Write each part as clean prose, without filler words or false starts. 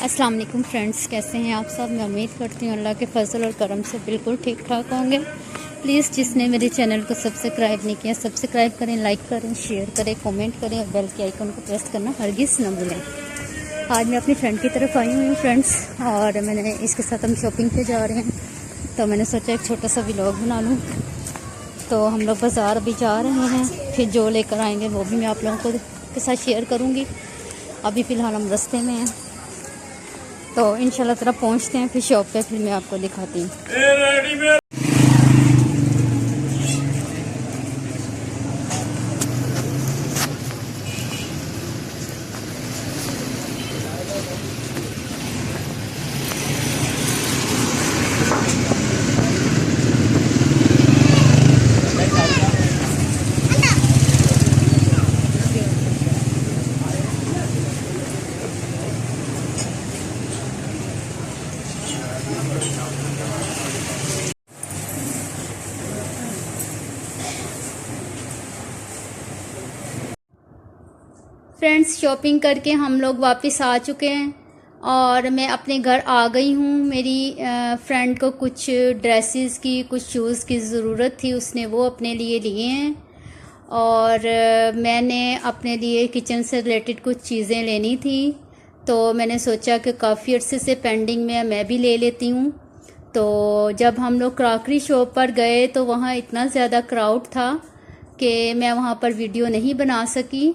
अस्सलाम वालेकुम फ्रेंड्स, कैसे हैं आप सब। मैं उम्मीद करती हूँ अल्लाह के फजल और करम से बिल्कुल ठीक ठाक होंगे। प्लीज़ जिसने मेरे चैनल को सब्सक्राइब नहीं किया सब्सक्राइब करें, लाइक करें, शेयर करें, कमेंट करें और बेल के आइकन को प्रेस करना हरगिज़ न भूलें। आज मैं अपनी फ्रेंड की तरफ आई हुई हूँ फ्रेंड्स, और मैंने इसके साथ हम शॉपिंग पे जा रहे हैं, तो मैंने सोचा एक छोटा सा व्लॉग बना लूँ। तो हम लोग बाज़ार अभी जा रहे हैं, फिर जो लेकर आएंगे वो भी मैं आप लोगों को के साथ शेयर करूँगी। अभी फ़िलहाल हम रास्ते में हैं, तो इंशाल्लाह तरह पहुंचते हैं, फिर शॉप पे फिर मैं आपको दिखाती हूँ। फ्रेंड्स, शॉपिंग करके हम लोग वापस आ चुके हैं और मैं अपने घर आ गई हूँ। मेरी फ्रेंड को कुछ ड्रेसेस की, कुछ शूज़ की ज़रूरत थी, उसने वो अपने लिए लिए हैं। और मैंने अपने लिए किचन से रिलेटेड कुछ चीज़ें लेनी थी, तो मैंने सोचा कि काफ़ी अर्से से पेंडिंग में मैं भी ले लेती हूँ। तो जब हम लोग क्रॉकरी शॉप पर गए तो वहाँ इतना ज़्यादा क्राउड था कि मैं वहाँ पर वीडियो नहीं बना सकी,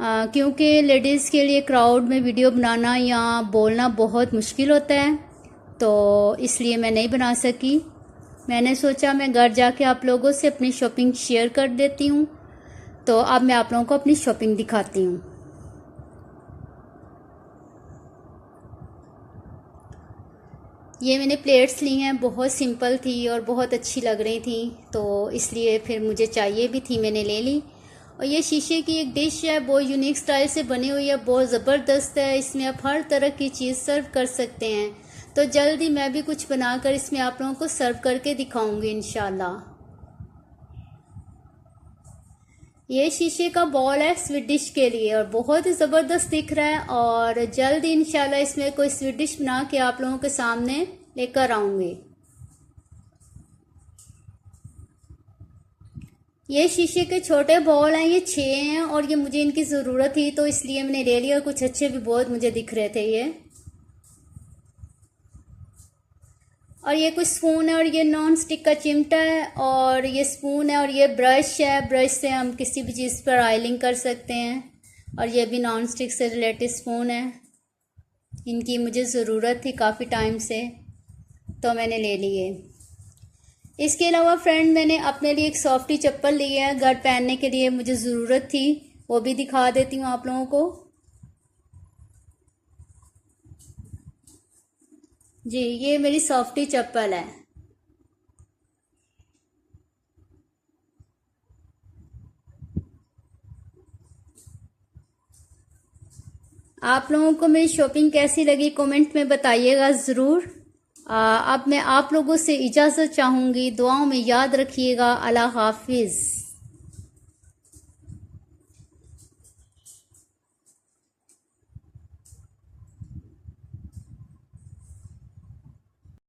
क्योंकि लेडीज़ के लिए क्राउड में वीडियो बनाना या बोलना बहुत मुश्किल होता है, तो इसलिए मैं नहीं बना सकी। मैंने सोचा मैं घर जाके आप लोगों से अपनी शॉपिंग शेयर कर देती हूँ। तो अब मैं आप लोगों को अपनी शॉपिंग दिखाती हूँ। ये मैंने प्लेट्स ली हैं, बहुत सिंपल थी और बहुत अच्छी लग रही थी, तो इसलिए फिर मुझे चाहिए भी थी, मैंने ले ली। और ये शीशे की एक डिश है, बहुत यूनिक स्टाइल से बनी हुई है, बहुत ज़बरदस्त है। इसमें आप हर तरह की चीज़ सर्व कर सकते हैं। तो जल्दी मैं भी कुछ बनाकर इसमें आप लोगों को सर्व करके दिखाऊंगी इंशाल्लाह। ये शीशे का बॉल है स्वीट डिश के लिए और बहुत ही ज़बरदस्त दिख रहा है, और जल्दी इंशाल्लाह इसमें कोई स्वीट डिश बना के आप लोगों के सामने लेकर आऊँगी। ये शीशे के छोटे बॉल हैं, ये 6 हैं और ये मुझे इनकी ज़रूरत थी, तो इसलिए मैंने ले लिया। कुछ अच्छे भी बहुत मुझे दिख रहे थे ये। और ये कुछ स्पून है और ये नॉन स्टिक का चिमटा है, और ये स्पून है और ये ब्रश है। ब्रश से हम किसी भी चीज़ पर ऑयलिंग कर सकते हैं। और ये भी नॉन स्टिक से रिलेटेड स्पून है, इनकी मुझे ज़रूरत थी काफ़ी टाइम से, तो मैंने ले लिए। इसके अलावा फ्रेंड, मैंने अपने लिए एक सॉफ्टी चप्पल ली है, घर पहनने के लिए मुझे ज़रूरत थी, वो भी दिखा देती हूँ आप लोगों को। जी, ये मेरी सॉफ्टी चप्पल है। आप लोगों को मेरी शॉपिंग कैसी लगी कमेंट में बताइएगा ज़रूर। अब मैं आप लोगों से इजाज़त चाहूँगी। दुआओं में याद रखिएगा। अल्लाह हाफिज़।